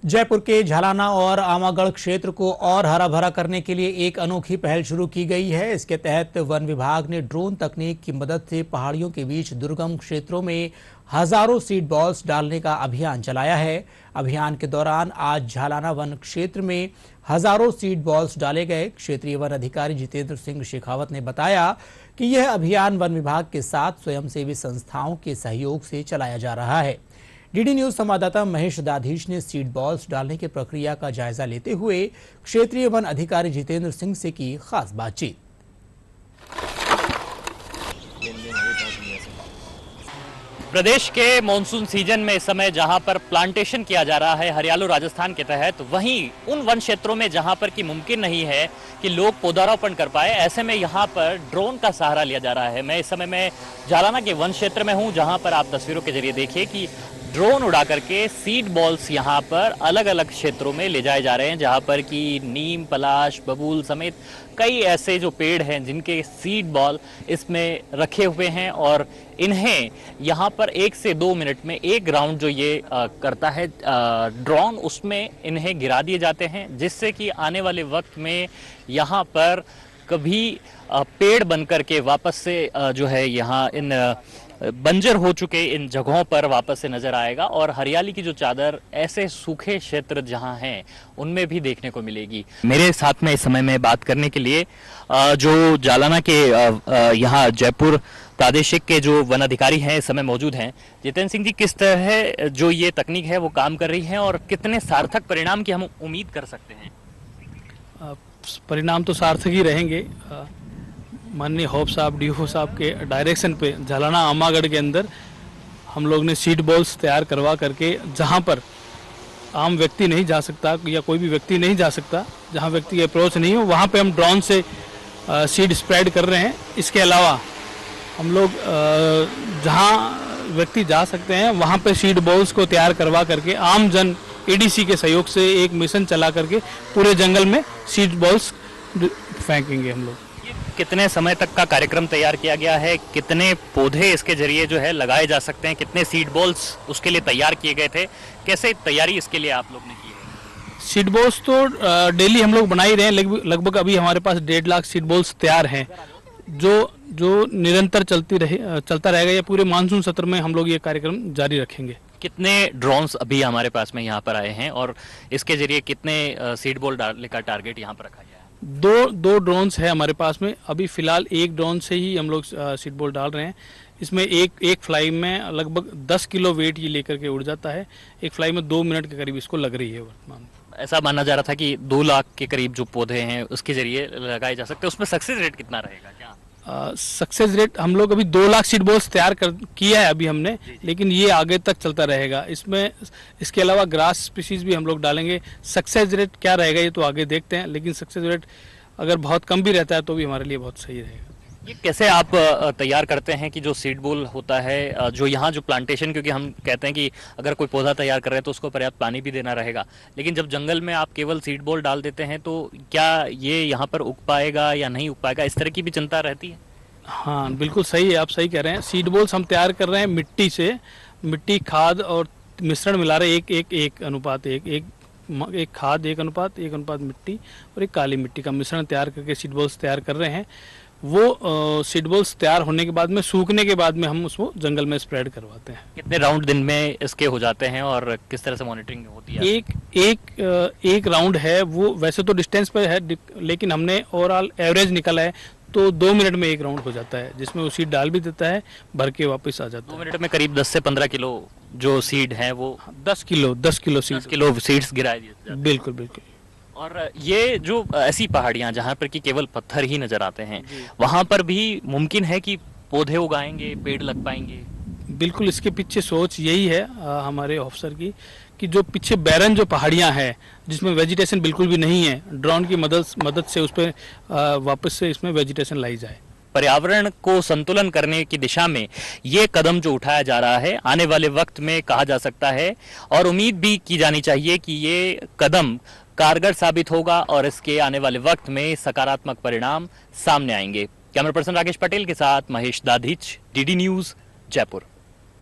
जयपुर के झालाना और आमागढ़ क्षेत्र को और हरा भरा करने के लिए एक अनोखी पहल शुरू की गई है। इसके तहत वन विभाग ने ड्रोन तकनीक की मदद से पहाड़ियों के बीच दुर्गम क्षेत्रों में हजारों सीड बॉल्स डालने का अभियान चलाया है। अभियान के दौरान आज झालाना वन क्षेत्र में हजारों सीड बॉल्स डाले गए। क्षेत्रीय वन अधिकारी जितेंद्र सिंह शेखावत ने बताया कि यह अभियान वन विभाग के साथ स्वयंसेवी संस्थाओं के सहयोग से चलाया जा रहा है। डीडी न्यूज संवाददाता महेश दाधीच ने सीड बॉल्स डालने की प्रक्रिया का जायजा लेते हुए क्षेत्रीय वन अधिकारी जितेंद्र सिंह से की खास बातचीत। प्रदेश के मॉनसून सीजन में इस समय जहां पर प्लांटेशन किया जा रहा है हरियालो राजस्थान के तहत, वहीं उन वन क्षेत्रों में जहां पर कि मुमकिन नहीं है कि लोग पौधारोपण कर पाए, ऐसे में यहां पर ड्रोन का सहारा लिया जा रहा है। मैं इस समय में झालाना के वन क्षेत्र में हूं, जहां पर आप तस्वीरों के जरिए देखिए कि ड्रोन उड़ा करके सीड बॉल्स यहां पर अलग अलग क्षेत्रों में ले जाए जा रहे हैं, जहां पर कि नीम, पलाश, बबूल समेत कई ऐसे जो पेड़ हैं जिनके सीड बॉल इसमें रखे हुए हैं और इन्हें यहां पर 1 से 2 मिनट में एक राउंड जो ये करता है ड्रोन, उसमें इन्हें गिरा दिए जाते हैं, जिससे कि आने वाले वक्त में यहां पर कभी पेड़ बनकर के वापस से जो है यहाँ इन बंजर हो चुके इन जगहों पर वापस से नजर आएगा और हरियाली की जो चादर ऐसे सूखे क्षेत्र जहां हैं उनमें भी देखने को मिलेगी। मेरे साथ में इस समय में बात करने के लिए जो झालाना के यहाँ जयपुर प्रादेशिक के जो वन अधिकारी हैं इस समय मौजूद हैं। जितेंद्र सिंह जी, किस तरह जो ये तकनीक है वो काम कर रही है और कितने सार्थक परिणाम की हम उम्मीद कर सकते हैं? परिणाम तो सार्थक ही रहेंगे। माननीय होप साहब, डीओ साहब के डायरेक्शन पे झालाना आमागढ़ के अंदर हम लोग ने सीड बॉल्स तैयार करवा करके, जहां पर आम व्यक्ति नहीं जा सकता या कोई भी व्यक्ति नहीं जा सकता, जहां व्यक्ति की अप्रोच नहीं हो, वहां पे हम ड्रोन से सीड स्प्रेड कर रहे हैं। इसके अलावा हम लोग जहां व्यक्ति जा सकते हैं वहां पे सीड बॉल्स को तैयार करवा करके आम जन एडीसी के सहयोग से एक मिशन चला करके पूरे जंगल में सीड बॉल्स फेंकेंगे हम लोग। कितने समय तक का कार्यक्रम तैयार किया गया है? कितने पौधे इसके जरिए जो है लगाए जा सकते हैं? कितने सीड बॉल्स उसके लिए तैयार किए गए थे? कैसे तैयारी इसके लिए आप लोग ने की है? सीड बॉल्स तो डेली हम लोग बना ही रहे हैं। लगभग अभी हमारे पास 1.5 लाख सीड बॉल्स तैयार हैं, जो निरंतर चलता रहेगा। ये पूरे मानसून सत्र में हम लोग ये कार्यक्रम जारी रखेंगे। कितने ड्रोन्स अभी हमारे पास में यहाँ पर आए हैं और इसके जरिए कितने सीड बॉल डालने का टारगेट यहाँ पर रखा गया है? दो ड्रोन्स है हमारे पास में। अभी फिलहाल एक ड्रोन से ही हम लोग सीड बॉल डाल रहे हैं। इसमें एक फ्लाई में लगभग 10 किलो वेट ये लेकर के उड़ जाता है। एक फ्लाई में 2 मिनट के करीब इसको लग रही है वर्तमान। ऐसा माना जा रहा था कि 2 लाख के करीब जो पौधे हैं उसके जरिए लगाए जा सकते हैं। उसमें सक्सेस रेट कितना रहेगा? क्या सक्सेस रेट हम लोग अभी 2 लाख सीड बॉल्स तैयार किया है अभी हमने, लेकिन ये आगे तक चलता रहेगा। इसमें इसके अलावा ग्रास स्पीसीज भी हम लोग डालेंगे। सक्सेस रेट क्या रहेगा ये तो आगे देखते हैं, लेकिन सक्सेस रेट अगर बहुत कम भी रहता है तो भी हमारे लिए बहुत सही रहेगा। ये कैसे आप तैयार करते हैं कि जो सीड बॉल होता है, जो यहाँ जो प्लांटेशन, क्योंकि हम कहते हैं कि अगर कोई पौधा तैयार कर रहे हैं तो उसको पर्याप्त पानी भी देना रहेगा, लेकिन जब जंगल में आप केवल सीड बॉल डाल देते हैं तो क्या ये यहाँ पर उग पाएगा या नहीं उग पाएगा, इस तरह की भी चिंता रहती है? हाँ, बिल्कुल सही है, आप सही कह रहे हैं। सीड बॉल्स हम तैयार कर रहे हैं मिट्टी से। मिट्टी, खाद और मिश्रण मिला रहे हैं। एक अनुपात एक खाद, एक अनुपात मिट्टी और एक काली मिट्टी का मिश्रण तैयार करके सीड बॉल्स तैयार कर रहे हैं। वो सीड बॉल्स तैयार होने के बाद में, सूखने के बाद में हम उसको जंगल में स्प्रेड करवाते हैं। कितने राउंड दिन में इसके हो जाते हैं और किस तरह से मॉनिटरिंग होती है? एक राउंड है वो, वैसे तो डिस्टेंस पर है, लेकिन हमने ओवरऑल एवरेज निकाला है तो 2 मिनट में एक राउंड हो जाता है, जिसमें वो सीड डाल भी देता है, भर के वापस आ जाता है। 2 मिनट में करीब 10 से 15 किलो जो सीड है वो 10 किलो सीड्स गिराए दिए। बिल्कुल। और ये जो ऐसी पहाड़ियां जहाँ पर कि केवल पत्थर ही नजर आते हैं, वहां पर भी मुमकिन है कि पौधे उगाएंगे, पेड़ लग पाएंगे? बिल्कुल, इसके पीछे सोच यही है हमारे ऑफिसर की कि जो पीछे बैरन जो पहाड़ियां हैं जिसमें वेजिटेशन बिल्कुल भी नहीं है, ड्रोन की मदद से उस पर वापस से इसमें वेजिटेशन लाई जाए। पर्यावरण को संतुलन करने की दिशा में ये कदम जो उठाया जा रहा है, आने वाले वक्त में कहा जा सकता है और उम्मीद भी की जानी चाहिए कि ये कदम कारगर साबित होगा और इसके आने वाले वक्त में सकारात्मक परिणाम सामने आएंगे। कैमरा पर्सन राकेश पटेल के साथ महेश दाधीच, डीडी न्यूज, जयपुर।